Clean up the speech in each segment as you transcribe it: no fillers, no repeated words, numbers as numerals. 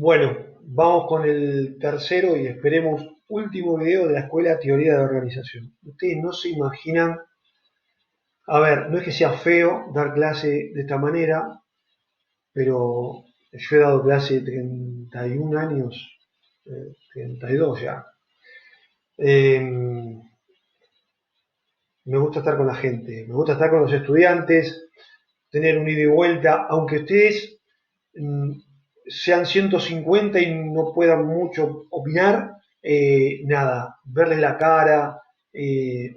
Bueno, vamos con el tercero y esperemos último video de la escuela Teoría de Organización. Ustedes no se imaginan, a ver, no es que sea feo dar clase de esta manera, pero yo he dado clase 31 años, 32 ya. Eh, Me gusta estar con la gente, me gusta estar con los estudiantes, tener un ida y vuelta, aunque ustedes mm, sean 150 y no puedan mucho opinar, nada, verles la cara,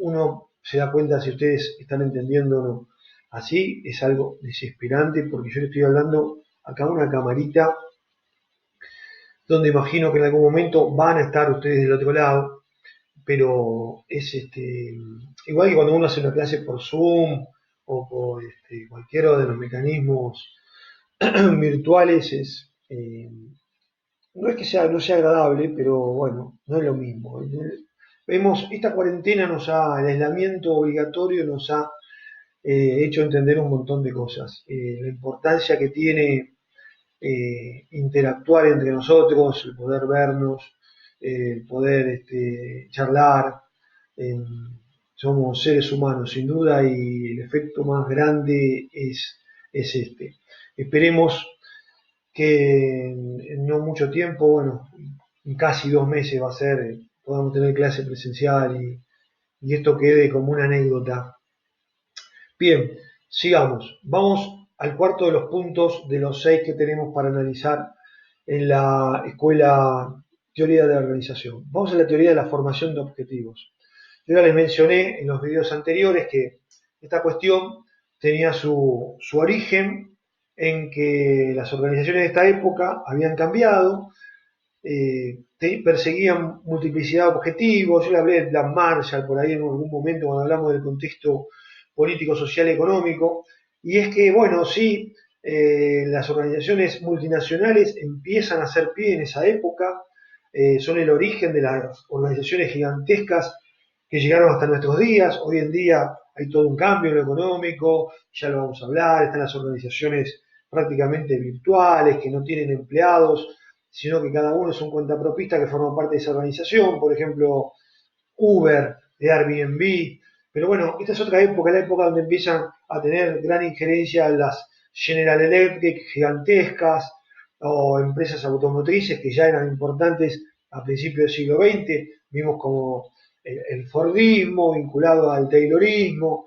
uno se da cuenta si ustedes están entendiendo o no. Así es algo desesperante porque yo le estoy hablando acá a una camarita donde imagino que en algún momento van a estar ustedes del otro lado, pero es igual que cuando uno hace una clase por Zoom o por cualquiera de los mecanismos virtuales, no es que sea, no sea agradable, pero bueno, no es lo mismo. Vemos, esta cuarentena el aislamiento obligatorio nos ha hecho entender un montón de cosas. La importancia que tiene interactuar entre nosotros, el poder vernos, el poder charlar. eh, Somos seres humanos, sin duda, y el efecto más grande es este. Esperemos que en no mucho tiempo, bueno, en casi 2 meses va a ser, podamos tener clase presencial y esto quede como una anécdota. Bien, sigamos. Vamos al cuarto de los puntos de los 6 que tenemos para analizar en la escuela teoría de la organización. Vamos a la teoría de la formación de objetivos. Yo ya les mencioné en los videos anteriores que esta cuestión tenía su origen en que las organizaciones de esta época habían cambiado, perseguían multiplicidad de objetivos. Yo le hablé de Plan Marshall por ahí en algún momento cuando hablamos del contexto político, social, económico. Y es que, bueno, sí, las organizaciones multinacionales empiezan a hacer pie en esa época, son el origen de las organizaciones gigantescas que llegaron hasta nuestros días. Hoy en día hay todo un cambio en lo económico, ya lo vamos a hablar, están las organizaciones prácticamente virtuales, que no tienen empleados, sino que cada uno es un cuentapropista que forma parte de esa organización, por ejemplo, Uber, de Airbnb. Pero bueno, esta es otra época, la época donde empiezan a tener gran injerencia las General Electric gigantescas o empresas automotrices que ya eran importantes a principios del siglo XX. Vimos como el Fordismo vinculado al Taylorismo.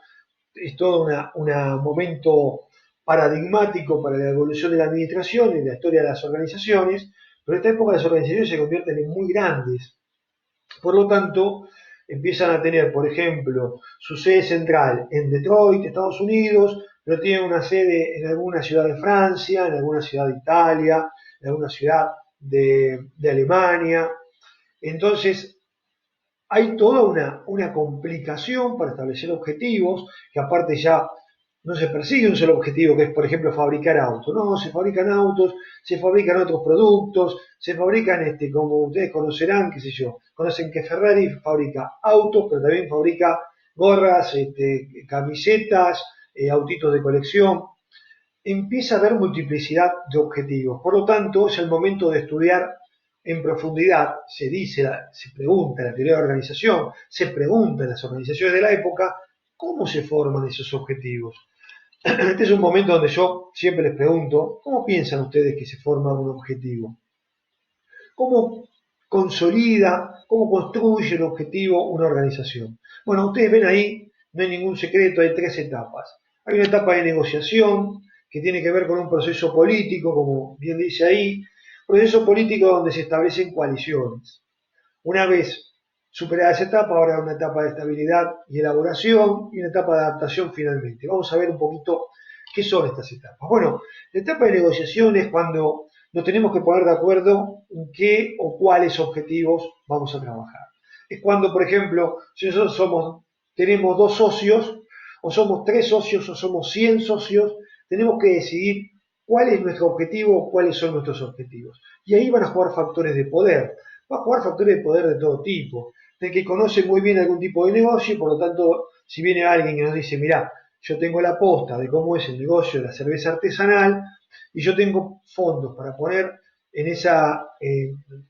Es todo un momento paradigmático para la evolución de la administración y la historia de las organizaciones, pero en esta época las organizaciones se convierten en muy grandes. Por lo tanto, empiezan a tener, por ejemplo, su sede central en Detroit, Estados Unidos, pero tienen una sede en alguna ciudad de Francia, en alguna ciudad de Italia, en alguna ciudad de Alemania. Entonces, hay toda una complicación para establecer objetivos, que aparte ya no se persigue un solo objetivo, que es, por ejemplo, fabricar autos. No, se fabrican autos, se fabrican otros productos, se fabrican, como ustedes conocerán, qué sé yo, conocen que Ferrari fabrica autos, pero también fabrica gorras, camisetas, autitos de colección. Empieza a haber multiplicidad de objetivos. Por lo tanto, es el momento de estudiar en profundidad. Se dice, se pregunta en la teoría de organización, se pregunta en las organizaciones de la época, ¿cómo se forman esos objetivos? Este es un momento donde yo siempre les pregunto, ¿cómo piensan ustedes que se forma un objetivo? ¿Cómo consolida, cómo construye un objetivo una organización? Bueno, ustedes ven ahí, no hay ningún secreto, hay 3 etapas. Hay una etapa de negociación que tiene que ver con un proceso político, como bien dice ahí, proceso político donde se establecen coaliciones. Una vez superada esa etapa, ahora una etapa de estabilidad y elaboración y una etapa de adaptación finalmente. Vamos a ver un poquito qué son estas etapas. Bueno, la etapa de negociación es cuando nos tenemos que poner de acuerdo en qué o cuáles objetivos vamos a trabajar. Es cuando, por ejemplo, si nosotros tenemos 2 socios, o somos 3 socios, o somos 100 socios, tenemos que decidir cuál es nuestro objetivo o cuáles son nuestros objetivos. Y ahí van a jugar factores de poder. Va a jugar factores de poder de todo tipo. Del que conoce muy bien algún tipo de negocio y por lo tanto, si viene alguien que nos dice, mirá, yo tengo la posta de cómo es el negocio de la cerveza artesanal y yo tengo fondos para poner en esa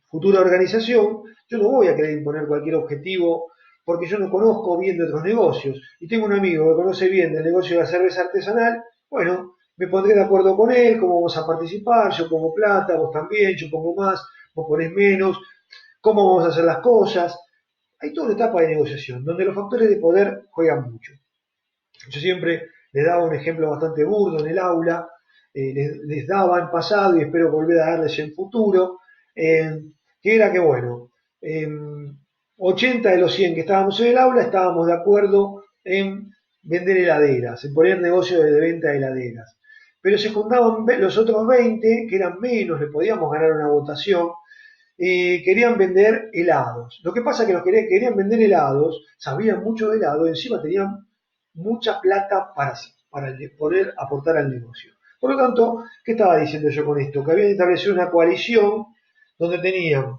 futura organización, yo no voy a querer imponer cualquier objetivo porque yo no conozco bien de otros negocios. Y tengo un amigo que conoce bien del negocio de la cerveza artesanal, bueno, me pondré de acuerdo con él, cómo vamos a participar, yo pongo plata, vos también, yo pongo más, vos ponés menos, cómo vamos a hacer las cosas. Hay toda una etapa de negociación donde los factores de poder juegan mucho. Yo siempre les daba un ejemplo bastante burdo en el aula, les daba en pasado y espero volver a darles en futuro, que era que, bueno, 80 de los 100 que estábamos en el aula estábamos de acuerdo en vender heladeras, en poner negocio de venta de heladeras. Pero se juntaban los otros 20, que eran menos, le podíamos ganar una votación, querían vender helados. Lo que pasa es que los que querían vender helados sabían mucho de helado y encima tenían mucha plata para poder aportar al negocio. Por lo tanto, ¿qué estaba diciendo yo con esto? Que habían establecido una coalición donde tenían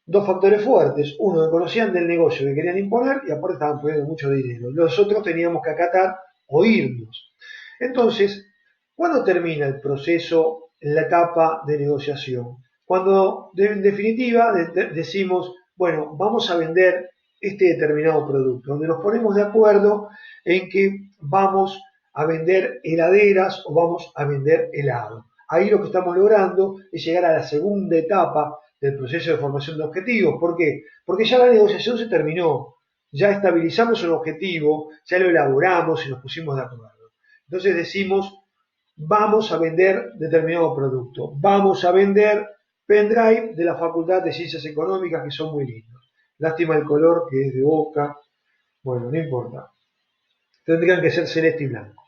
dos factores fuertes, uno que conocían del negocio que querían imponer y aparte estaban poniendo mucho dinero. Los otros teníamos que acatar o irnos. Entonces, ¿cuándo termina el proceso en la etapa de negociación? Cuando en definitiva decimos, bueno, vamos a vender este determinado producto, donde nos ponemos de acuerdo en que vamos a vender heladeras o vamos a vender helado. Ahí lo que estamos logrando es llegar a la segunda etapa del proceso de formación de objetivos. ¿Por qué? Porque ya la negociación se terminó, ya estabilizamos un objetivo, ya lo elaboramos y nos pusimos de acuerdo. Entonces decimos, vamos a vender determinado producto, vamos a vender pendrive de la Facultad de Ciencias Económicas que son muy lindos. Lástima el color que es de boca, bueno, no importa. Tendrían que ser celeste y blanco.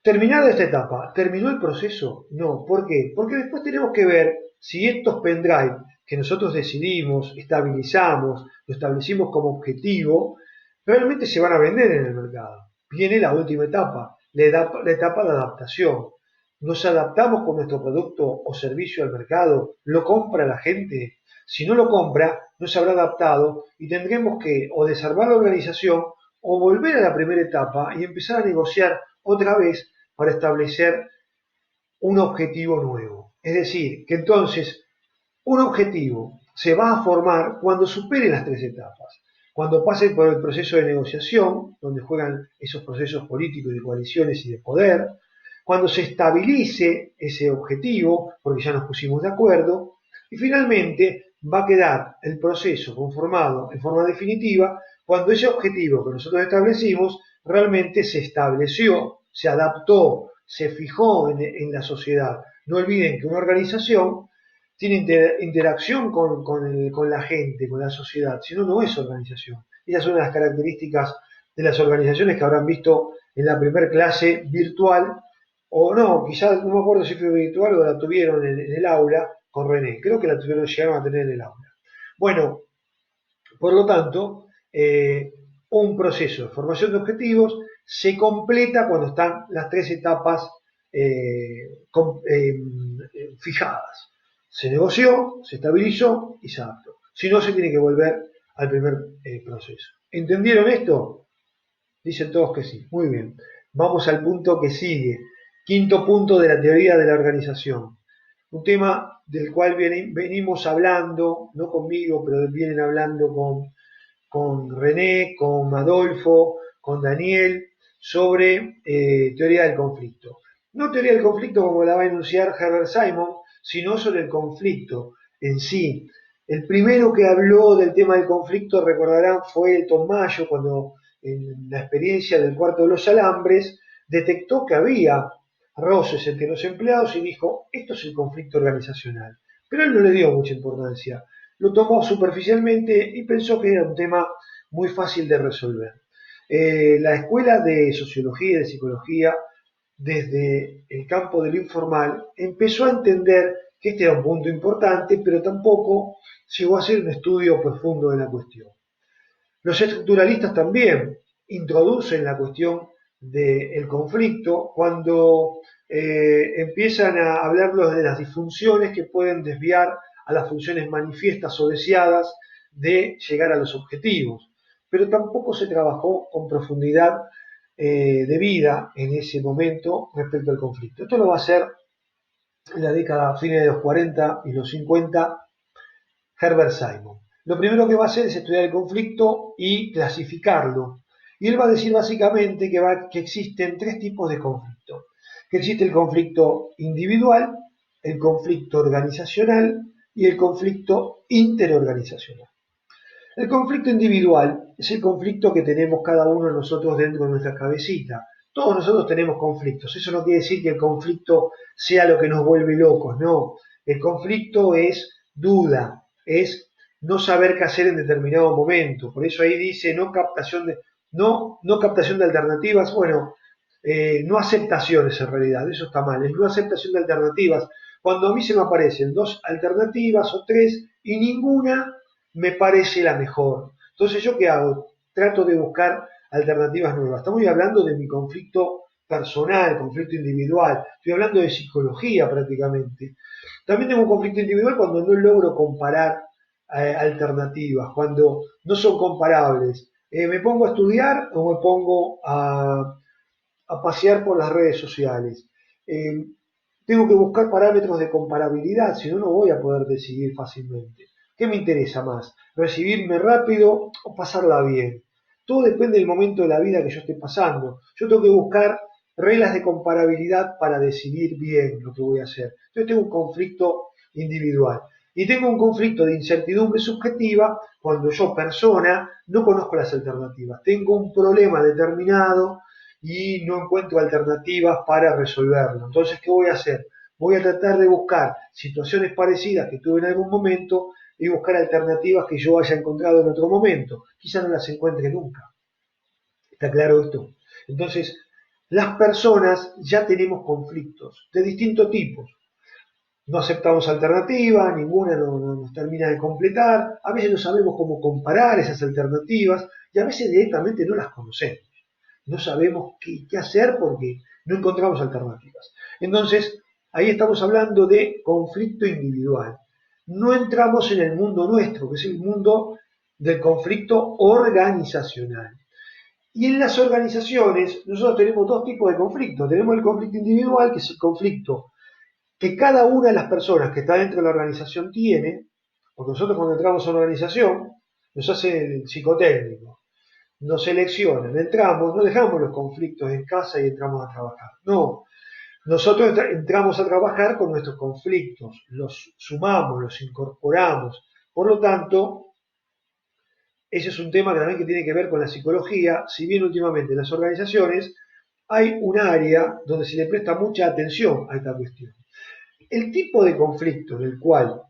Terminada esta etapa, ¿terminó el proceso? No, ¿por qué? Porque después tenemos que ver si estos pendrive que nosotros decidimos, estabilizamos, lo establecimos como objetivo, realmente se van a vender en el mercado. Viene la última etapa, la etapa de adaptación. Nos adaptamos con nuestro producto o servicio al mercado, lo compra la gente. Si no lo compra, no se habrá adaptado y tendremos que o desarmar la organización o volver a la primera etapa y empezar a negociar otra vez para establecer un objetivo nuevo. Es decir, que entonces un objetivo se va a formar cuando supere las tres etapas, cuando pase por el proceso de negociación, donde juegan esos procesos políticos de coaliciones y de poder, cuando se estabilice ese objetivo, porque ya nos pusimos de acuerdo, y finalmente va a quedar el proceso conformado en forma definitiva cuando ese objetivo que nosotros establecimos realmente se estableció, se adaptó, se fijó en la sociedad. No olviden que una organización tiene interacción con la gente, con la sociedad, si no, no es organización. Esas son las características de las organizaciones que habrán visto en la primera clase virtual, o no, quizás no me acuerdo si fue virtual o la tuvieron en el aula con René, creo que la tuvieron, llegaron a tener en el aula. Bueno, por lo tanto, un proceso de formación de objetivos se completa cuando están las tres etapas fijadas. Se negoció, se estabilizó y se adaptó. Si no, se tiene que volver al primer proceso. ¿Entendieron esto? Dicen todos que sí. Muy bien. Vamos al punto que sigue. Quinto punto de la teoría de la organización. Un tema del cual venimos hablando, no conmigo, pero vienen hablando con René, con Adolfo, con Daniel, sobre teoría del conflicto. No teoría del conflicto como la va a enunciar Herbert Simon, sino sobre el conflicto en sí. El primero que habló del tema del conflicto, recordarán, fue Tom Mayo, cuando en la experiencia del cuarto de los alambres detectó que había roces entre los empleados y dijo, esto es el conflicto organizacional. Pero él no le dio mucha importancia, lo tomó superficialmente y pensó que era un tema muy fácil de resolver. La escuela de sociología y de psicología, desde el campo de lo informal, empezó a entender que este era un punto importante, pero tampoco llegó a hacer un estudio profundo de la cuestión. Los estructuralistas también introducen la cuestión del conflicto cuando empiezan a hablarlos de las disfunciones que pueden desviar a las funciones manifiestas o deseadas de llegar a los objetivos. Pero tampoco se trabajó con profundidad debida en ese momento respecto al conflicto. Esto lo va a hacer en la década, fines de los 40 y los 50, Herbert Simon. Lo primero que va a hacer es estudiar el conflicto y clasificarlo. Y él va a decir básicamente que existen tres tipos de conflicto. Que existe el conflicto individual, el conflicto organizacional y el conflicto interorganizacional. El conflicto individual es el conflicto que tenemos cada uno de nosotros dentro de nuestra cabecita. Todos nosotros tenemos conflictos. Eso no quiere decir que el conflicto sea lo que nos vuelve locos, no. El conflicto es duda, es no saber qué hacer en determinado momento. Por eso ahí dice no captación de alternativas, bueno, no aceptaciones en realidad, eso está mal, es no aceptación de alternativas. Cuando a mí se me aparecen dos alternativas o tres y ninguna me parece la mejor. Entonces, ¿yo qué hago? Trato de buscar alternativas nuevas. Estamos hablando de mi conflicto personal, conflicto individual. Estoy hablando de psicología prácticamente. También tengo un conflicto individual cuando no logro comparar alternativas, cuando no son comparables. ¿Me pongo a estudiar o me pongo a pasear por las redes sociales? Eh, Tengo que buscar parámetros de comparabilidad, si no, no voy a poder decidir fácilmente. ¿Qué me interesa más? ¿Recibirme rápido o pasarla bien? Todo depende del momento de la vida que yo esté pasando. Yo tengo que buscar reglas de comparabilidad para decidir bien lo que voy a hacer. Entonces tengo un conflicto individual. Y tengo un conflicto de incertidumbre subjetiva cuando yo, persona, no conozco las alternativas. Tengo un problema determinado y no encuentro alternativas para resolverlo. Entonces, ¿qué voy a hacer? Voy a tratar de buscar situaciones parecidas que tuve en algún momento y buscar alternativas que yo haya encontrado en otro momento. Quizá no las encuentre nunca. ¿Está claro esto? Entonces, las personas ya tenemos conflictos de distintos tipos. No aceptamos alternativas, ninguna nos termina de completar, a veces no sabemos cómo comparar esas alternativas y a veces directamente no las conocemos. No sabemos qué hacer porque no encontramos alternativas. Entonces, ahí estamos hablando de conflicto individual. No entramos en el mundo nuestro, que es el mundo del conflicto organizacional. Y en las organizaciones nosotros tenemos dos tipos de conflicto. Tenemos el conflicto individual, que es el conflicto que cada una de las personas que está dentro de la organización tiene, porque nosotros cuando entramos a una organización nos hace el psicotécnico, nos seleccionan, entramos, no dejamos los conflictos en casa y entramos a trabajar. No, nosotros entramos a trabajar con nuestros conflictos, los sumamos, los incorporamos. Por lo tanto, ese es un tema que también que tiene que ver con la psicología, si bien últimamente en las organizaciones hay un área donde se le presta mucha atención a esta cuestión. El tipo de conflicto en el cual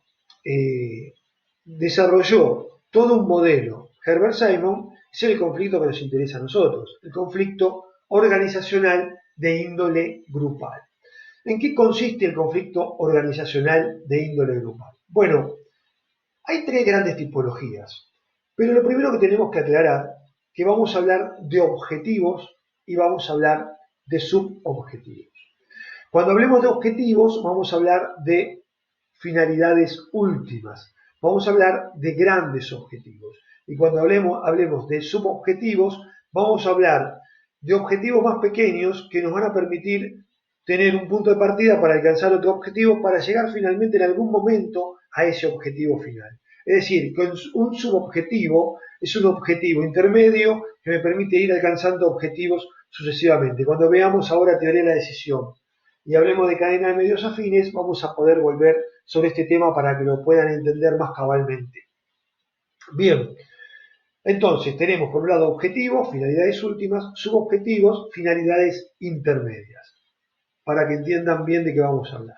desarrolló todo un modelo Herbert Simon es el conflicto que nos interesa a nosotros, el conflicto organizacional de índole grupal. ¿En qué consiste el conflicto organizacional de índole grupal? Bueno, hay tres grandes tipologías, pero lo primero que tenemos que aclarar es que vamos a hablar de objetivos y vamos a hablar de subobjetivos. Cuando hablemos de objetivos, vamos a hablar de finalidades últimas, vamos a hablar de grandes objetivos. Y cuando hablemos de subobjetivos, vamos a hablar de objetivos más pequeños que nos van a permitir tener un punto de partida para alcanzar otro objetivo, para llegar finalmente en algún momento a ese objetivo final. Es decir, que un subobjetivo es un objetivo intermedio que me permite ir alcanzando objetivos sucesivamente. Cuando veamos ahora teoría de la decisión y hablemos de cadena de medios afines, vamos a poder volver sobre este tema para que lo puedan entender más cabalmente. Bien, entonces tenemos por un lado objetivos, finalidades últimas, subobjetivos, finalidades intermedias, para que entiendan bien de qué vamos a hablar.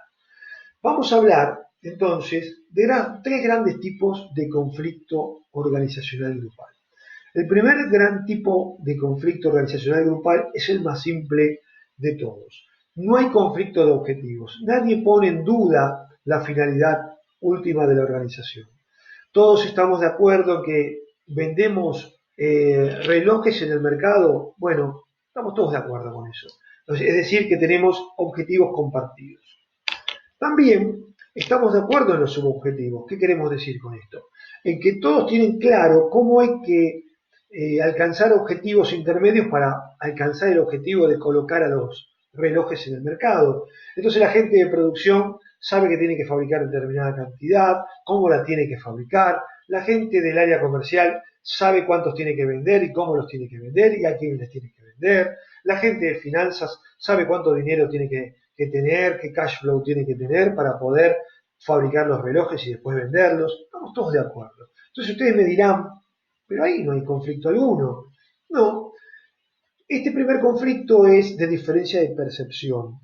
Vamos a hablar entonces de tres grandes tipos de conflicto organizacional grupal. El primer gran tipo de conflicto organizacional grupal es el más simple de todos. No hay conflicto de objetivos. Nadie pone en duda la finalidad última de la organización. Todos estamos de acuerdo que vendemos relojes en el mercado. Bueno, estamos todos de acuerdo con eso. Es decir, que tenemos objetivos compartidos. También estamos de acuerdo en los subobjetivos. ¿Qué queremos decir con esto? En que todos tienen claro cómo hay que alcanzar objetivos intermedios para alcanzar el objetivo de colocar a los relojes en el mercado. Entonces la gente de producción sabe que tiene que fabricar determinada cantidad, cómo la tiene que fabricar. La gente del área comercial sabe cuántos tiene que vender y cómo los tiene que vender y a quién les tiene que vender. La gente de finanzas sabe cuánto dinero tiene que tener, qué cash flow tiene que tener para poder fabricar los relojes y después venderlos. Estamos todos de acuerdo. Entonces ustedes me dirán, pero ahí no hay conflicto alguno. No, este primer conflicto es de diferencia de percepción.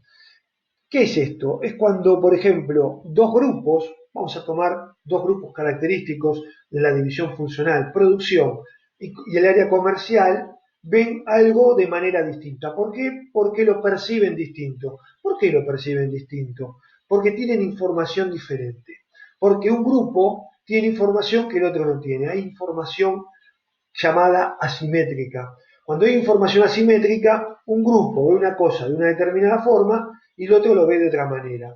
¿Qué es esto? Es cuando, por ejemplo, dos grupos, vamos a tomar dos grupos característicos de la división funcional, producción y el área comercial, ven algo de manera distinta. ¿Por qué? Porque lo perciben distinto. ¿Por qué lo perciben distinto? Porque tienen información diferente. Porque un grupo tiene información que el otro no tiene. Hay información llamada asimétrica. Cuando hay información asimétrica, un grupo ve una cosa de una determinada forma y el otro lo ve de otra manera.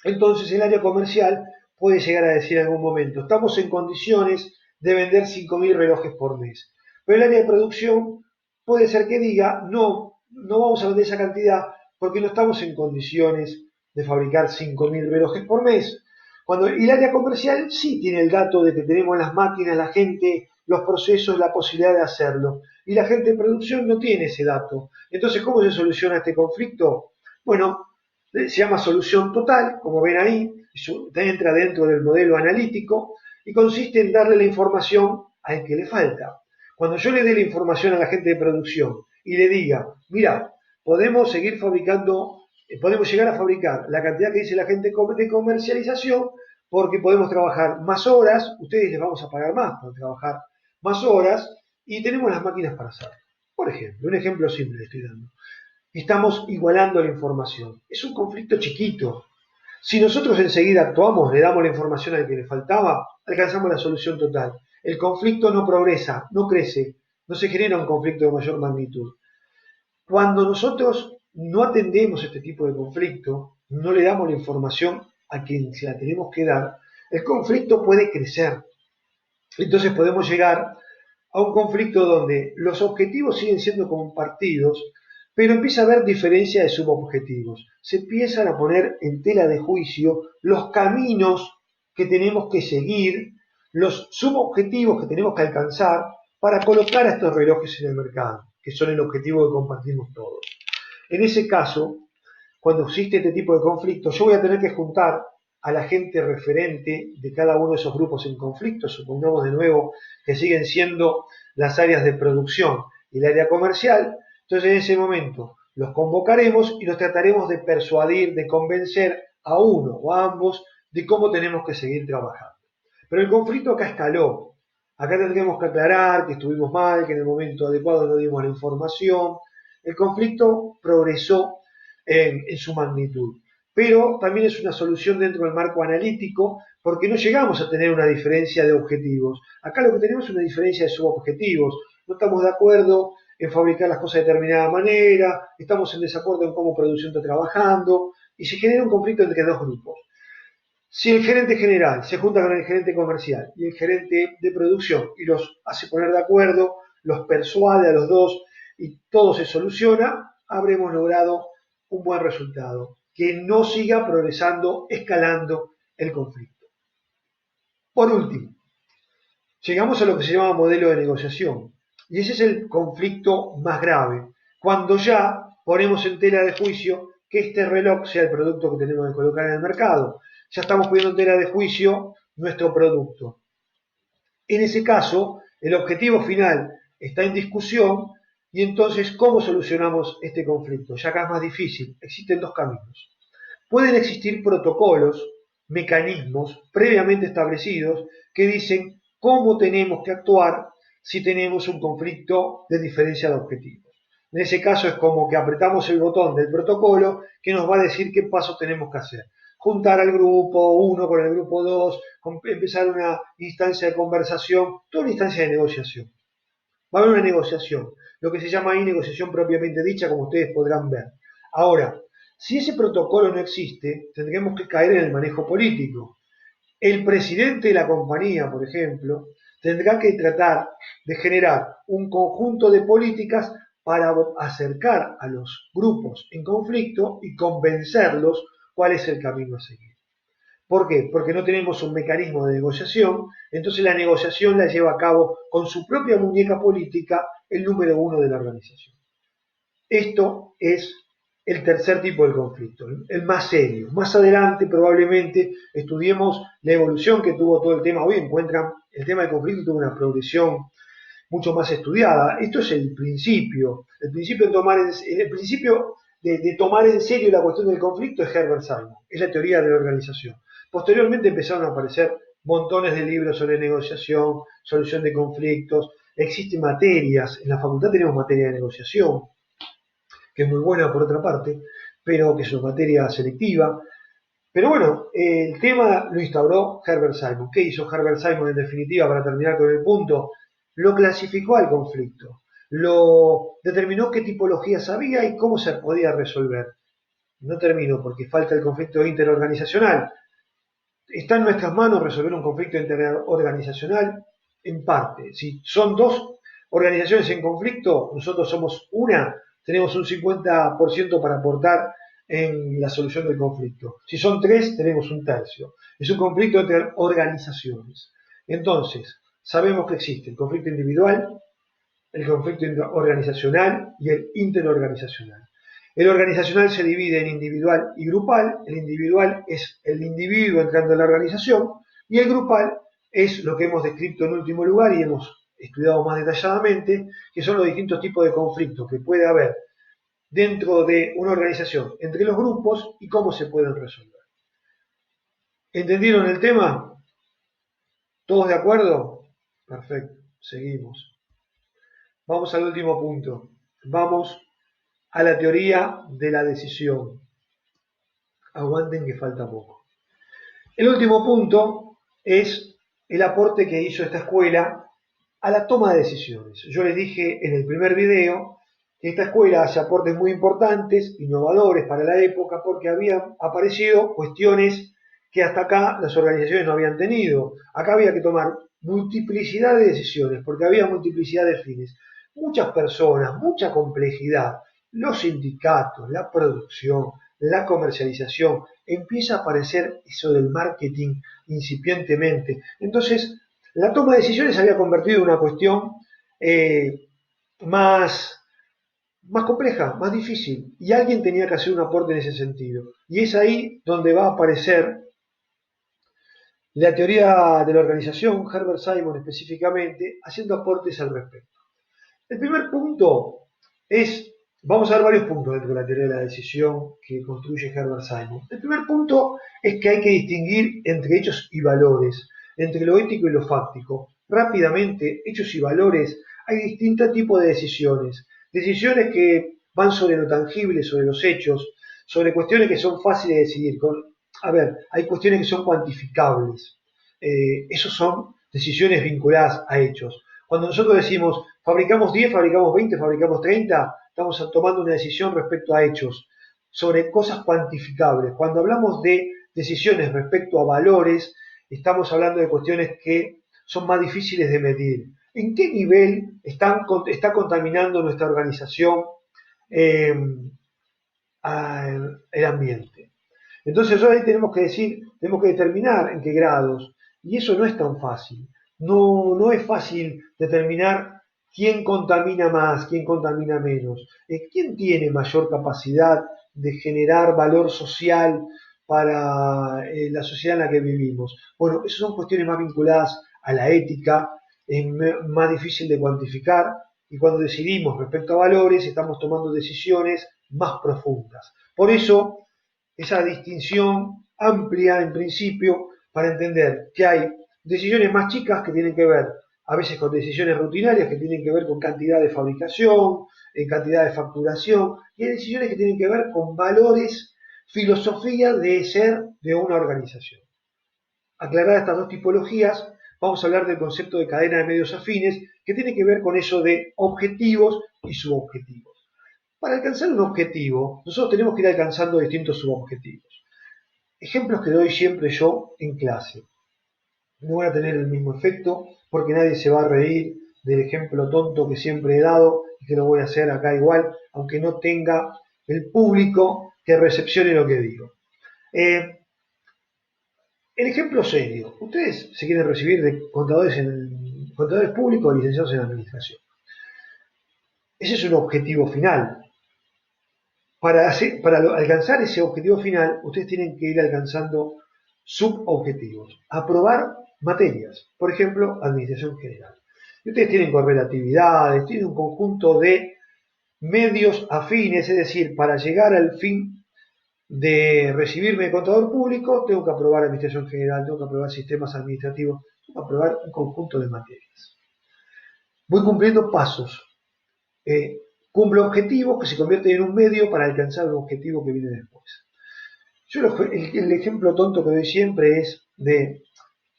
Entonces el área comercial puede llegar a decir en algún momento, estamos en condiciones de vender 5.000 relojes por mes. Pero el área de producción puede ser que diga, no, no vamos a vender esa cantidad porque no estamos en condiciones de fabricar 5.000 relojes por mes. Cuando el área comercial sí tiene el dato de que tenemos las máquinas, la gente, los procesos, la posibilidad de hacerlo. Y la gente de producción no tiene ese dato. Entonces, ¿cómo se soluciona este conflicto? Bueno, se llama solución total, como ven ahí, entra dentro del modelo analítico y consiste en darle la información al que le falta. Cuando yo le dé la información a la gente de producción y le diga, mira, podemos seguir fabricando, podemos llegar a fabricar la cantidad que dice la gente de comercialización porque podemos trabajar más horas, ustedes les vamos a pagar más por trabajar más horas y tenemos las máquinas para hacerlo. Por ejemplo, un ejemplo simple le estoy dando. Estamos igualando la información. Es un conflicto chiquito. Si nosotros enseguida actuamos, le damos la información al que le faltaba, alcanzamos la solución total. El conflicto no progresa, no crece, no se genera un conflicto de mayor magnitud. Cuando nosotros no atendemos este tipo de conflicto, no le damos la información a quien se la tenemos que dar, el conflicto puede crecer. Entonces podemos llegar a un conflicto donde los objetivos siguen siendo compartidos, pero empieza a haber diferencia de subobjetivos. Se empiezan a poner en tela de juicio los caminos que tenemos que seguir, los subobjetivos que tenemos que alcanzar para colocar a estos relojes en el mercado, que son el objetivo que compartimos todos. En ese caso, cuando existe este tipo de conflicto, yo voy a tener que juntar a la gente referente de cada uno de esos grupos en conflicto, supongamos de nuevo que siguen siendo las áreas de producción y el área comercial, entonces en ese momento los convocaremos y los trataremos de persuadir, de convencer a uno o a ambos de cómo tenemos que seguir trabajando. Pero el conflicto acá escaló. Acá tendremos que aclarar que estuvimos mal, que en el momento adecuado no dimos la información. El conflicto progresó en su magnitud. Pero también es una solución dentro del marco analítico porque no llegamos a tener una diferencia de objetivos. Acá lo que tenemos es una diferencia de subobjetivos. No estamos de acuerdo en fabricar las cosas de determinada manera, estamos en desacuerdo en cómo producción está trabajando y se genera un conflicto entre dos grupos. Si el gerente general se junta con el gerente comercial y el gerente de producción y los hace poner de acuerdo, los persuade a los dos y todo se soluciona, habremos logrado un buen resultado, que no siga progresando, escalando el conflicto. Por último, llegamos a lo que se llama modelo de negociación, y ese es el conflicto más grave, cuando ya ponemos en tela de juicio que este reloj sea el producto que tenemos que colocar en el mercado. Ya estamos poniendo en tela de juicio nuestro producto. En ese caso, el objetivo final está en discusión y entonces, ¿cómo solucionamos este conflicto? Ya acá es más difícil. Existen dos caminos. Pueden existir protocolos, mecanismos previamente establecidos que dicen cómo tenemos que actuar si tenemos un conflicto de diferencia de objetivos. En ese caso es como que apretamos el botón del protocolo que nos va a decir qué pasos tenemos que hacer. Juntar al grupo 1 con el grupo 2, empezar una instancia de conversación, toda una instancia de negociación. Va a haber una negociación, lo que se llama ahí negociación propiamente dicha, como ustedes podrán ver. Ahora, si ese protocolo no existe, tendremos que caer en el manejo político. El presidente de la compañía, por ejemplo, tendrá que tratar de generar un conjunto de políticas para acercar a los grupos en conflicto y convencerlos cuál es el camino a seguir. ¿Por qué? Porque no tenemos un mecanismo de negociación, entonces la negociación la lleva a cabo con su propia muñeca política el número uno de la organización. Esto es el tercer tipo de conflicto, el más serio. Más adelante probablemente estudiemos la evolución que tuvo todo el tema. Hoy encuentran el tema del conflicto tuvo una progresión mucho más estudiada. Esto es el principio de tomar en serio la cuestión del conflicto es Herbert Simon, es la teoría de la organización. Posteriormente empezaron a aparecer montones de libros sobre negociación, solución de conflictos, existen materias, en la facultad tenemos materia de negociación, que es muy buena por otra parte, pero que es una materia selectiva. Pero bueno, el tema lo instauró Herbert Simon. ¿Qué hizo Herbert Simon en definitiva para terminar con el punto? Lo clasificó al conflicto, lo determinó qué tipologías había y cómo se podía resolver. No termino porque falta el conflicto interorganizacional. ¿Está en nuestras manos resolver un conflicto interorganizacional? En parte. Si son dos organizaciones en conflicto, nosotros somos una, tenemos un 50% para aportar en la solución del conflicto. Si son tres, tenemos un tercio. Es un conflicto entre organizaciones. Entonces, sabemos que existe el conflicto individual, el conflicto organizacional y el interorganizacional. El organizacional se divide en individual y grupal. El individual es el individuo entrando en la organización y el grupal es lo que hemos descrito en último lugar y hemos estudiado más detalladamente, que son los distintos tipos de conflictos que puede haber dentro de una organización entre los grupos y cómo se pueden resolver. ¿Entendieron el tema? ¿Todos de acuerdo? Perfecto, seguimos. Vamos al último punto. Vamos a la teoría de la decisión. Aguanten que falta poco. El último punto es el aporte que hizo esta escuela a la toma de decisiones. Yo les dije en el primer video que esta escuela hace aportes muy importantes, innovadores para la época, porque habían aparecido cuestiones que hasta acá las organizaciones no habían tenido. Acá había que tomar multiplicidad de decisiones, porque había multiplicidad de fines. Muchas personas, mucha complejidad, los sindicatos, la producción, la comercialización, empieza a aparecer eso del marketing incipientemente. Entonces, la toma de decisiones se había convertido en una cuestión más, más compleja, más difícil, y alguien tenía que hacer un aporte en ese sentido. Y es ahí donde va a aparecer la teoría de la organización, Herbert Simon específicamente, haciendo aportes al respecto. El primer punto es, vamos a ver varios puntos dentro de la teoría de la decisión que construye Herbert Simon. El primer punto es que hay que distinguir entre hechos y valores, entre lo ético y lo fáctico. Rápidamente, hechos y valores, hay distintos tipos de decisiones. Decisiones que van sobre lo tangible, sobre los hechos, sobre cuestiones que son fáciles de decidir. Hay cuestiones que son cuantificables. Esos son decisiones vinculadas a hechos. Cuando nosotros decimos fabricamos 10, fabricamos 20, fabricamos 30, estamos tomando una decisión respecto a hechos, sobre cosas cuantificables. Cuando hablamos de decisiones respecto a valores, estamos hablando de cuestiones que son más difíciles de medir. ¿En qué nivel está contaminando nuestra organización el ambiente? Entonces ahí tenemos que decir, tenemos que determinar en qué grados, y eso no es tan fácil. No es fácil determinar quién contamina más, quién contamina menos, quién tiene mayor capacidad de generar valor social para la sociedad en la que vivimos. Bueno, esas son cuestiones más vinculadas a la ética, es más difícil de cuantificar, y cuando decidimos respecto a valores, estamos tomando decisiones más profundas. Por eso, esa distinción amplia en principio para entender que hay decisiones más chicas que tienen que ver a veces con decisiones rutinarias que tienen que ver con cantidad de fabricación, en cantidad de facturación, y hay decisiones que tienen que ver con valores, filosofía de ser de una organización. Aclaradas estas dos tipologías, vamos a hablar del concepto de cadena de medios afines, que tiene que ver con eso de objetivos y subobjetivos. Para alcanzar un objetivo, nosotros tenemos que ir alcanzando distintos subobjetivos. Ejemplos que doy siempre yo en clase. No van a tener el mismo efecto porque nadie se va a reír del ejemplo tonto que siempre he dado, y que lo voy a hacer acá igual, aunque no tenga el público que recepcione lo que digo. El ejemplo serio, ustedes se quieren recibir de contadores públicos o licenciados en administración. Ese es un objetivo final. Para alcanzar ese objetivo final, ustedes tienen que ir alcanzando subobjetivos. Aprobar materias, por ejemplo, administración general. Y ustedes tienen correlatividades, tienen un conjunto de medios afines, es decir, para llegar al fin de recibirme de contador público, tengo que aprobar administración general, tengo que aprobar sistemas administrativos, tengo que aprobar un conjunto de materias. Voy cumpliendo pasos. Cumple objetivos que se convierten en un medio para alcanzar un objetivo que viene después. Yo el ejemplo tonto que doy siempre es de,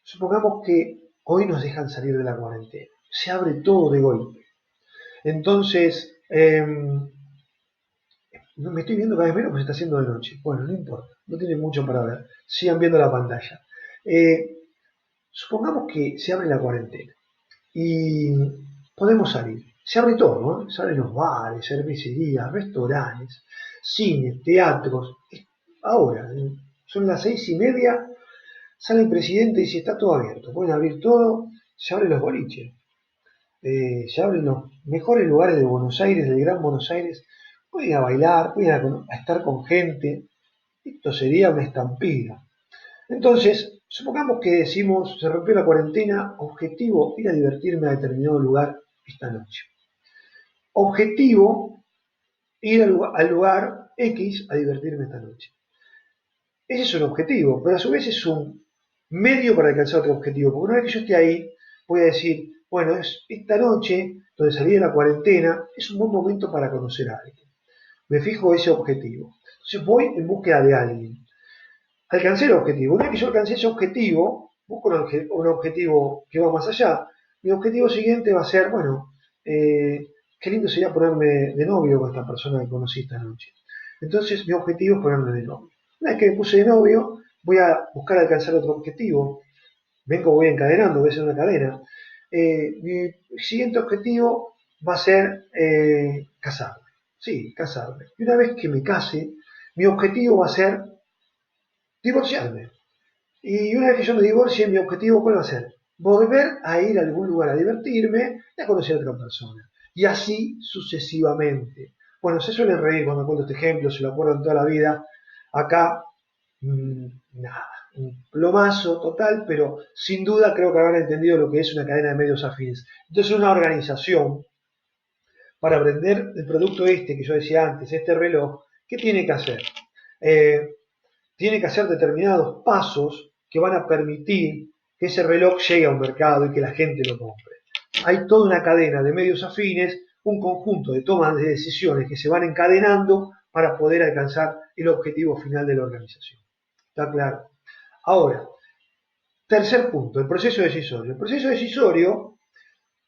supongamos que hoy nos dejan salir de la cuarentena, se abre todo de golpe. Entonces, me estoy viendo cada vez menos porque se está haciendo de noche. Bueno, no importa, no tiene mucho para ver, sigan viendo la pantalla. Supongamos que se abre la cuarentena y podemos salir. Se abre todo, ¿no? Se abren los bares, cervecerías, restaurantes, cines, teatros. Ahora, son las 6:30, sale el presidente y dice, está todo abierto. Pueden abrir todo, se abren los boliches. Se abren los mejores lugares de Buenos Aires, del Gran Buenos Aires. Pueden ir a bailar, pueden ir a estar con gente. Esto sería una estampida. Entonces, supongamos que decimos, se rompió la cuarentena, objetivo, ir a divertirme a determinado lugar esta noche. Objetivo, ir al lugar X a divertirme esta noche. Ese es un objetivo, pero a su vez es un medio para alcanzar otro objetivo. Porque una vez que yo esté ahí, voy a decir, bueno, esta noche, donde salí de la cuarentena, es un buen momento para conocer a alguien. Me fijo ese objetivo. Entonces voy en búsqueda de alguien. Alcancé el objetivo. Una vez que yo alcancé ese objetivo, busco un objetivo que va más allá. Mi objetivo siguiente va a ser, bueno, qué lindo sería ponerme de novio con esta persona que conocí esta noche. Entonces mi objetivo es ponerme de novio. Una vez que me puse de novio, voy a buscar alcanzar otro objetivo. Ven cómo voy encadenando, voy a hacer una cadena. Mi siguiente objetivo va a ser casarme. Sí, casarme. Y una vez que me case, mi objetivo va a ser divorciarme. Y una vez que yo me divorcie, mi objetivo, ¿cuál va a ser? Volver a ir a algún lugar a divertirme y a conocer a otra persona. Y así sucesivamente. Bueno, se suelen reír cuando cuento este ejemplo, se lo acuerdan toda la vida. Acá, nada, un plomazo total, pero sin duda creo que habrán entendido lo que es una cadena de medios afines. Entonces, una organización, para vender el producto este que yo decía antes, este reloj, ¿qué tiene que hacer? Tiene que hacer determinados pasos que van a permitir que ese reloj llegue a un mercado y que la gente lo compre. Hay toda una cadena de medios afines, un conjunto de tomas de decisiones que se van encadenando para poder alcanzar el objetivo final de la organización. ¿Está claro? Ahora, tercer punto, el proceso decisorio. El proceso decisorio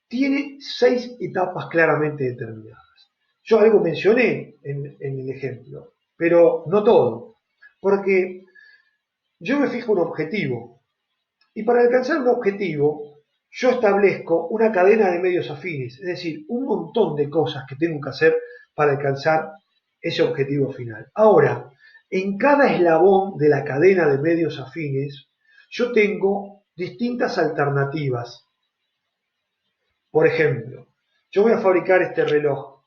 tiene 6 etapas claramente determinadas. Yo algo mencioné en el ejemplo, pero no todo, porque yo me fijo un objetivo y para alcanzar un objetivo yo establezco una cadena de medios afines, es decir, un montón de cosas que tengo que hacer para alcanzar ese objetivo final. Ahora, en cada eslabón de la cadena de medios afines yo tengo distintas alternativas. Por ejemplo, yo voy a fabricar este reloj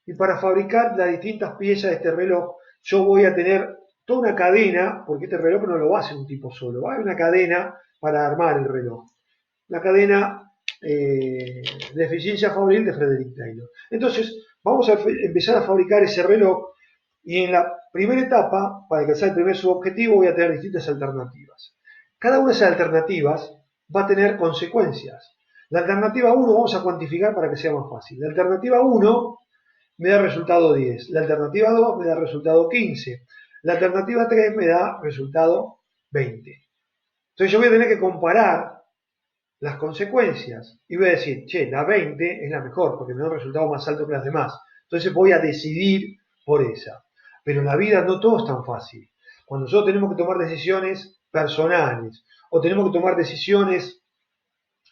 y para fabricar las distintas piezas de este reloj yo voy a tener toda una cadena, porque este reloj no lo va a hacer un tipo solo, va a haber una cadena para armar el reloj. La cadena de eficiencia fabril de Frederick Taylor. Entonces, vamos a empezar a fabricar ese reloj y en la primera etapa, para alcanzar el primer subobjetivo, voy a tener distintas alternativas. Cada una de esas alternativas va a tener consecuencias. La alternativa 1 vamos a cuantificar para que sea más fácil. La alternativa 1 me da resultado 10. La alternativa 2 me da resultado 15. La alternativa 3 me da resultado 20. Entonces yo voy a tener que comparar las consecuencias y voy a decir, che, la 20 es la mejor porque me da un resultado más alto que las demás. Entonces voy a decidir por esa. Pero en la vida no todo es tan fácil. Cuando nosotros tenemos que tomar decisiones personales o tenemos que tomar decisiones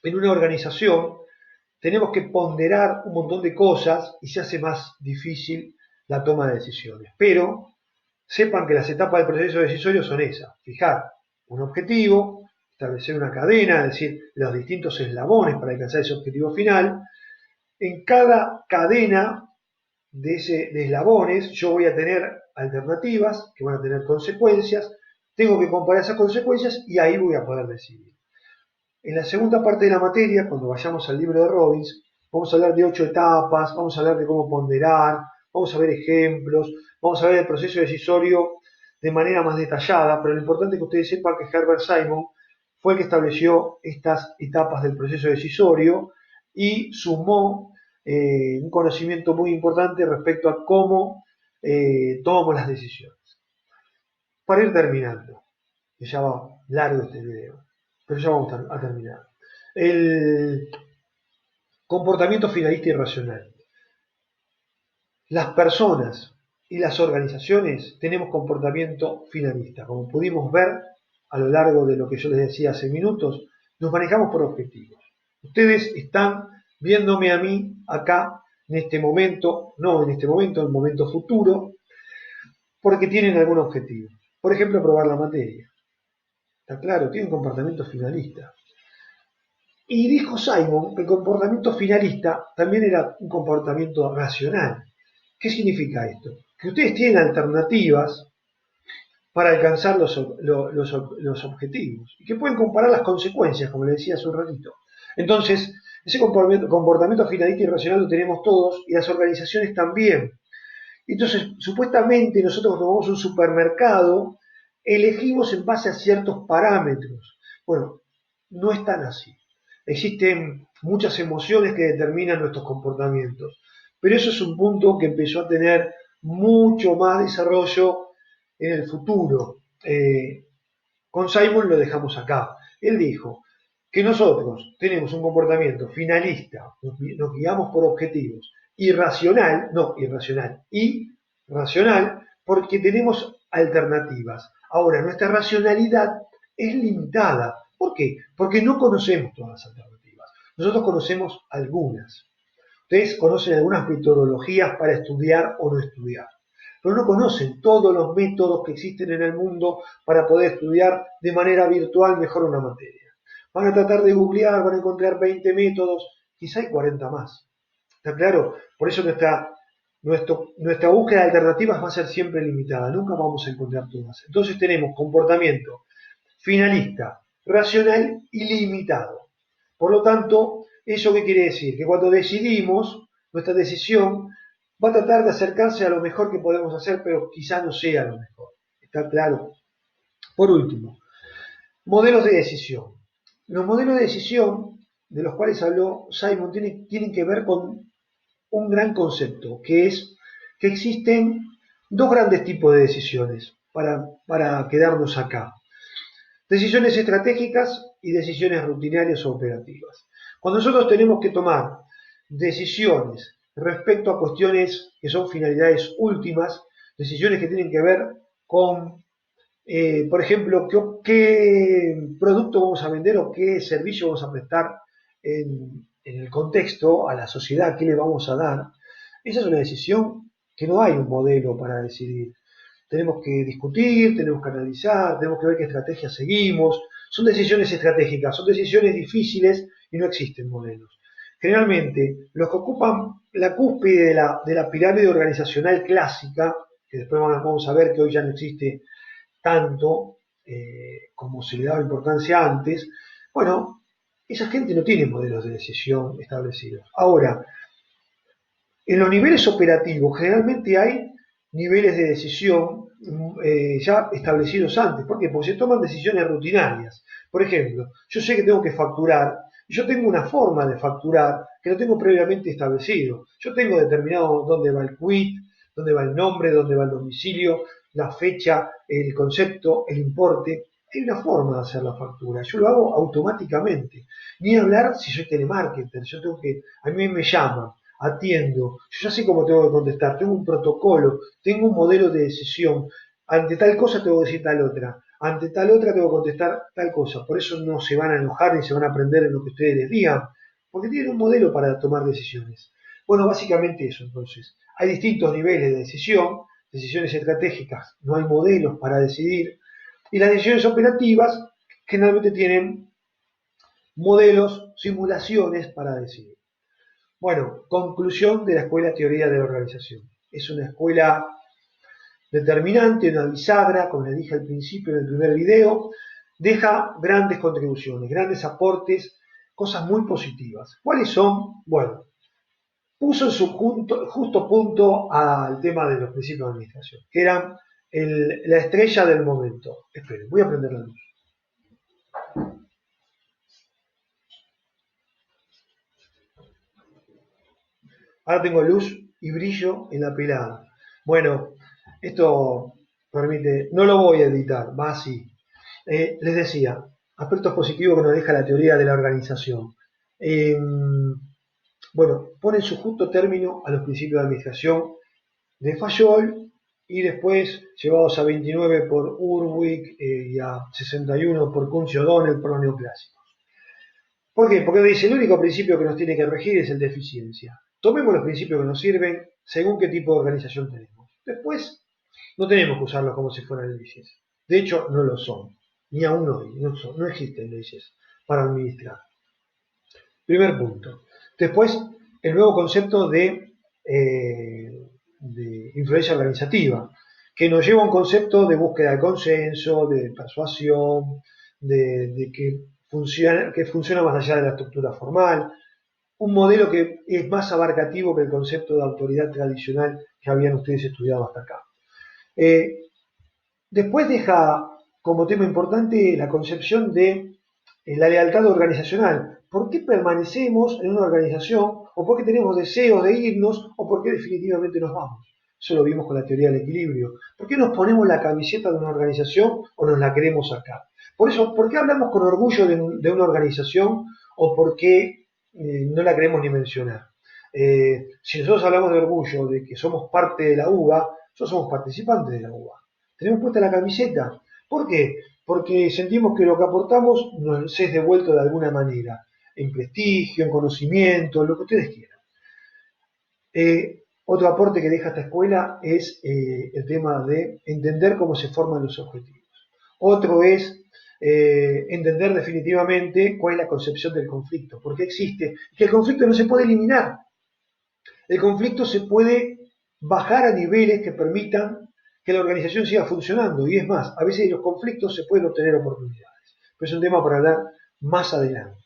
en una organización, tenemos que ponderar un montón de cosas y se hace más difícil la toma de decisiones. Pero sepan que las etapas del proceso decisorio son esas: fijar un objetivo, establecer una cadena, es decir, los distintos eslabones para alcanzar ese objetivo final. En cada cadena de eslabones yo voy a tener alternativas que van a tener consecuencias, tengo que comparar esas consecuencias y ahí voy a poder decidir. En la segunda parte de la materia, cuando vayamos al libro de Robbins, vamos a hablar de 8 etapas, vamos a hablar de cómo ponderar, vamos a ver ejemplos, vamos a ver el proceso decisorio de manera más detallada, pero lo importante es que ustedes sepan que Herbert Simon fue el que estableció estas etapas del proceso decisorio y sumó un conocimiento muy importante respecto a cómo tomamos las decisiones. Para ir terminando, que ya va largo este video, pero ya vamos a terminar. El comportamiento finalista y racional. Las personas y las organizaciones tenemos comportamiento finalista. Como pudimos ver a lo largo de lo que yo les decía hace minutos, nos manejamos por objetivos. Ustedes están viéndome a mí acá en este momento, no en este momento, en el momento futuro, porque tienen algún objetivo. Por ejemplo, aprobar la materia. Está claro, tiene un comportamiento finalista. Y dijo Simon que el comportamiento finalista también era un comportamiento racional. ¿Qué significa esto? Que ustedes tienen alternativas para alcanzar los objetivos y que pueden comparar las consecuencias, como le decía hace un ratito. Entonces, ese comportamiento finalista y racional lo tenemos todos y las organizaciones también. Entonces, supuestamente nosotros cuando vamos a un supermercado, elegimos en base a ciertos parámetros. Bueno, no es tan así. Existen muchas emociones que determinan nuestros comportamientos, pero eso es un punto que empezó a tener mucho más desarrollo en el futuro. Con Simon lo dejamos acá. Él dijo que nosotros tenemos un comportamiento finalista, nos guiamos por objetivos, irracional, no irracional, y racional, porque tenemos alternativas. Ahora, nuestra racionalidad es limitada. ¿Por qué? Porque no conocemos todas las alternativas. Nosotros conocemos algunas. Ustedes conocen algunas metodologías para estudiar o no estudiar, pero no conocen todos los métodos que existen en el mundo para poder estudiar de manera virtual mejor una materia. Van a tratar de googlear, van a encontrar 20 métodos, quizá hay 40 más. ¿Está claro? Por eso nuestra búsqueda de alternativas va a ser siempre limitada, nunca vamos a encontrar todas. Entonces tenemos comportamiento finalista, racional y limitado. Por lo tanto, ¿eso qué quiere decir? Que cuando decidimos, nuestra decisión va a tratar de acercarse a lo mejor que podemos hacer, pero quizá no sea lo mejor. ¿Está claro? Por último, modelos de decisión. Los modelos de decisión de los cuales habló Simon tienen que ver con un gran concepto, que es que existen dos grandes tipos de decisiones para quedarnos acá. Decisiones estratégicas y decisiones rutinarias o operativas. Cuando nosotros tenemos que tomar decisiones respecto a cuestiones que son finalidades últimas, decisiones que tienen que ver con, por ejemplo, qué producto vamos a vender o qué servicio vamos a prestar en el contexto, a la sociedad, qué le vamos a dar, esa es una decisión que no hay un modelo para decidir. Tenemos que discutir, tenemos que analizar, tenemos que ver qué estrategia seguimos. Son decisiones estratégicas, son decisiones difíciles y no existen modelos. Generalmente, los que ocupan la cúspide de la pirámide organizacional clásica, que después vamos a ver que hoy ya no existe tanto como se le daba importancia antes, bueno, esa gente no tiene modelos de decisión establecidos. Ahora, en los niveles operativos generalmente hay niveles de decisión ya establecidos antes. ¿Por qué? Porque se toman decisiones rutinarias. Por ejemplo, yo sé que tengo que facturar, y yo tengo una forma de facturar que lo tengo previamente establecido. Yo tengo determinado dónde va el quit, dónde va el nombre, dónde va el domicilio, la fecha, el concepto, el importe. Hay una forma de hacer la factura. Yo lo hago automáticamente. Ni hablar si soy telemarketer. Yo tengo que, a mí me llaman, atiendo, yo ya sé cómo tengo que contestar, tengo un protocolo, tengo un modelo de decisión, ante tal cosa tengo que decir tal otra, ante tal otra tengo que contestar tal cosa, por eso no se van a enojar ni se van a aprender en lo que ustedes les digan, porque tienen un modelo para tomar decisiones. Bueno, básicamente eso entonces. Hay distintos niveles de decisión, decisiones estratégicas, no hay modelos para decidir, y las decisiones operativas generalmente tienen modelos, simulaciones para decidir. Bueno, conclusión de la escuela Teoría de la Organización. Es una escuela determinante, una bisagra, como les dije al principio en el primer video, deja grandes contribuciones, grandes aportes, cosas muy positivas. ¿Cuáles son? Bueno, puso en su justo punto al tema de los principios de administración, que eran la estrella del momento. Esperen, voy a prender la luz. Ahora tengo luz y brillo en la pelada. Bueno, esto permite, no lo voy a editar, va así. Les decía, aspectos positivos que nos deja la teoría de la organización. Bueno, pone en su justo término a los principios de administración de Fayol y después llevados a 29 por Urwig y a 61 por Kunz y O'Donnell por los neoclásicos. ¿Por qué? Porque dice, el único principio que nos tiene que regir es el de eficiencia. Tomemos los principios que nos sirven según qué tipo de organización tenemos. Después, no tenemos que usarlos como si fueran leyes. De hecho, no lo son. Ni aún hoy. No existen leyes para administrar. Primer punto. Después, el nuevo concepto de influencia organizativa, que nos lleva a un concepto de búsqueda de consenso, de persuasión, de que funciona más allá de la estructura formal, un modelo que es más abarcativo que el concepto de autoridad tradicional que habían ustedes estudiado hasta acá. Después deja como tema importante la concepción de la lealtad organizacional. ¿Por qué permanecemos en una organización? ¿O por qué tenemos deseos de irnos? ¿O por qué definitivamente nos vamos? Eso lo vimos con la teoría del equilibrio. ¿Por qué nos ponemos la camiseta de una organización o nos la queremos sacar? Por eso, ¿por qué hablamos con orgullo de una organización o por qué no la queremos ni mencionar? Si nosotros hablamos de orgullo, de que somos parte de la UBA, nosotros somos participantes de la UBA. Tenemos puesta la camiseta. ¿Por qué? Porque sentimos que lo que aportamos nos es devuelto de alguna manera, en prestigio, en conocimiento, lo que ustedes quieran. Otro aporte que deja esta escuela es el tema de entender cómo se forman los objetivos. Otro es entender definitivamente cuál es la concepción del conflicto, por qué existe, que el conflicto no se puede eliminar. El conflicto se puede bajar a niveles que permitan que la organización siga funcionando. Y es más, a veces en los conflictos se pueden obtener oportunidades. Pero es un tema para hablar más adelante.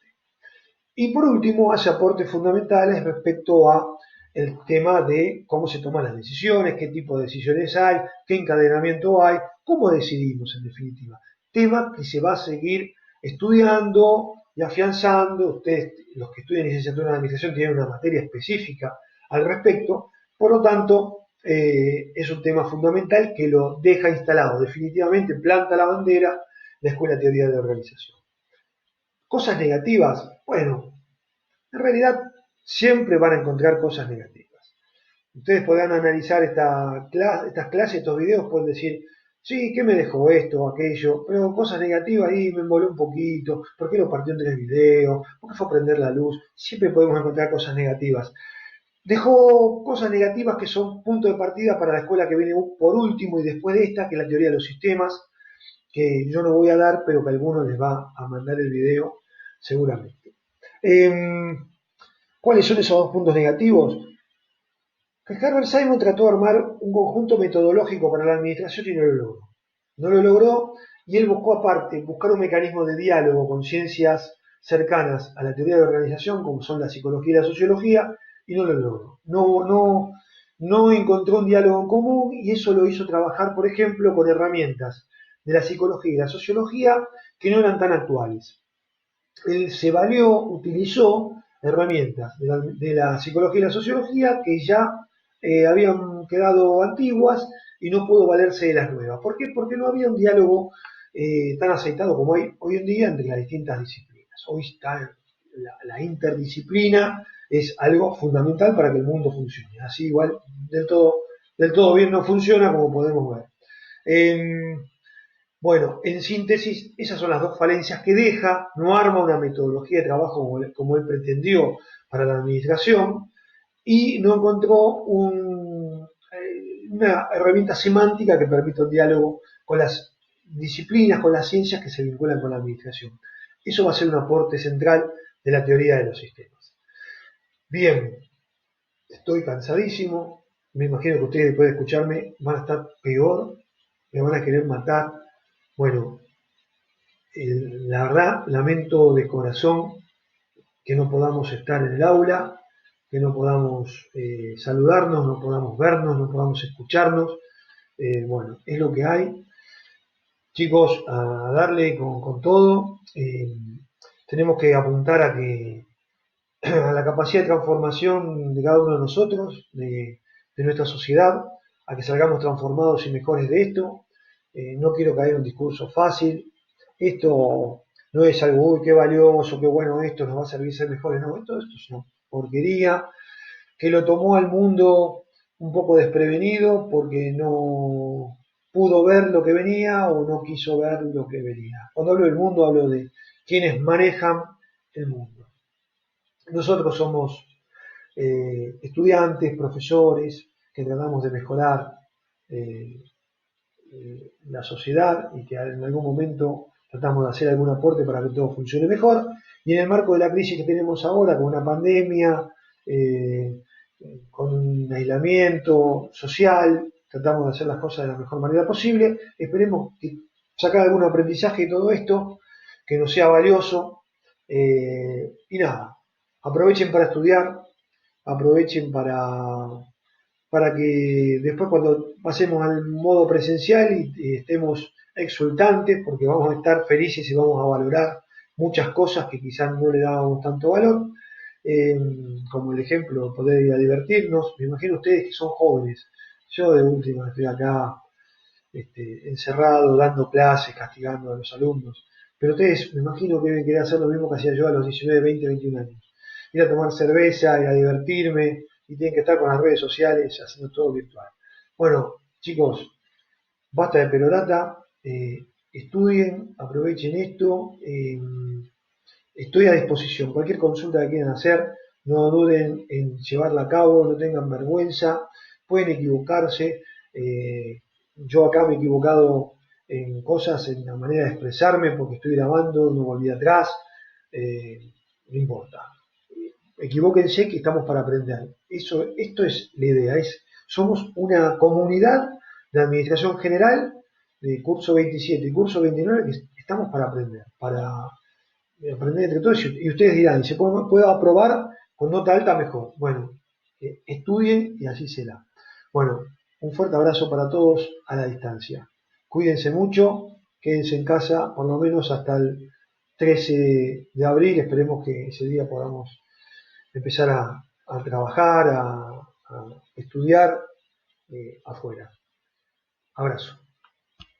Y por último, hace aportes fundamentales respecto a el tema de cómo se toman las decisiones, qué tipo de decisiones hay, qué encadenamiento hay, cómo decidimos en definitiva. Tema que se va a seguir estudiando y afianzando. Ustedes, los que estudian licenciatura en administración, tienen una materia específica al respecto. Por lo tanto, es un tema fundamental que lo deja instalado. Definitivamente planta la bandera la Escuela de Teoría de Organización. Cosas negativas, bueno, en realidad siempre van a encontrar cosas negativas. Ustedes podrán analizar estas clases, estos videos, pueden decir, sí, ¿qué me dejó esto o aquello? Pero cosas negativas ahí me emboló un poquito, ¿por qué lo partió en 3 videos? ¿Por qué fue a prender la luz? Siempre podemos encontrar cosas negativas. Dejó cosas negativas que son punto de partida para la escuela que viene por último y después de esta, que es la teoría de los sistemas, que yo no voy a dar, pero que a algunos les va a mandar el video seguramente. ¿Cuáles son esos 2 puntos negativos? Que Herbert Simon trató de armar un conjunto metodológico para la administración y no lo logró. No lo logró y él buscó aparte buscar un mecanismo de diálogo con ciencias cercanas a la teoría de organización, como son la psicología y la sociología, y no lo logró. No encontró un diálogo en común y eso lo hizo trabajar, por ejemplo, con herramientas de la psicología y la sociología que no eran tan actuales. Él se utilizó herramientas de la psicología y la sociología que ya habían quedado antiguas y no pudo valerse de las nuevas. ¿Por qué? Porque no había un diálogo tan aceitado como hay hoy en día entre las distintas disciplinas. Hoy está la interdisciplina es algo fundamental para que el mundo funcione. Así igual del todo bien no funciona como podemos ver. Bueno, en síntesis, esas son las dos falencias que deja, no arma una metodología de trabajo como él pretendió para la administración y no encontró una herramienta semántica que permita un diálogo con las disciplinas, con las ciencias que se vinculan con la administración. Eso va a ser un aporte central de la teoría de los sistemas. Bien, estoy cansadísimo, me imagino que ustedes después de escucharme van a estar peor, me van a querer matar. Bueno, la verdad, lamento de corazón que no podamos estar en el aula, que no podamos saludarnos, no podamos vernos, no podamos escucharnos. Bueno, es lo que hay. Chicos, a darle con todo. Tenemos que apuntar a que a la capacidad de transformación de cada uno de nosotros, de nuestra sociedad, a que salgamos transformados y mejores de esto. No quiero caer en un discurso fácil. Esto no es algo, uy, qué valioso, qué bueno esto, nos va a servir ser mejores. No, esto es una porquería que lo tomó al mundo un poco desprevenido porque no pudo ver lo que venía o no quiso ver lo que venía. Cuando hablo del mundo, hablo de quienes manejan el mundo. Nosotros somos estudiantes, profesores, que tratamos de mejorar eh, la sociedad y que en algún momento tratamos de hacer algún aporte para que todo funcione mejor. Y en el marco de la crisis que tenemos ahora, con una pandemia, eh, con un aislamiento social, tratamos de hacer las cosas de la mejor manera posible. Esperemos que sacar algún aprendizaje de todo esto, que nos sea valioso. Y nada, aprovechen para estudiar, aprovechen para que después cuando pasemos al modo presencial y estemos exultantes, porque vamos a estar felices y vamos a valorar muchas cosas que quizás no le dábamos tanto valor, eh, como el ejemplo, poder ir a divertirnos. Me imagino ustedes que son jóvenes, yo de última estoy acá encerrado, dando clases, castigando a los alumnos, pero ustedes me imagino que deben querer hacer lo mismo que hacía yo a los 19, 20, 21 años. Ir a tomar cerveza, ir a divertirme, y tienen que estar con las redes sociales haciendo todo virtual. Bueno, chicos, basta de pelorata, estudien, aprovechen esto, estoy a disposición. Cualquier consulta que quieran hacer, no duden en llevarla a cabo, no tengan vergüenza, pueden equivocarse. Yo acá me he equivocado en cosas, en la manera de expresarme, porque estoy grabando, no volví atrás, no importa. Equivóquense que estamos para aprender. Esto es la idea, somos una comunidad de administración general de curso 27 y curso 29 que estamos para aprender, para aprender entre todos y ustedes dirán, ¿se puede aprobar con nota alta mejor? Bueno, estudien y así será. Bueno, un fuerte abrazo para todos a la distancia. Cuídense mucho, quédense en casa por lo menos hasta el 13 de abril, esperemos que ese día podamos empezar a trabajar, a estudiar afuera. Abrazo.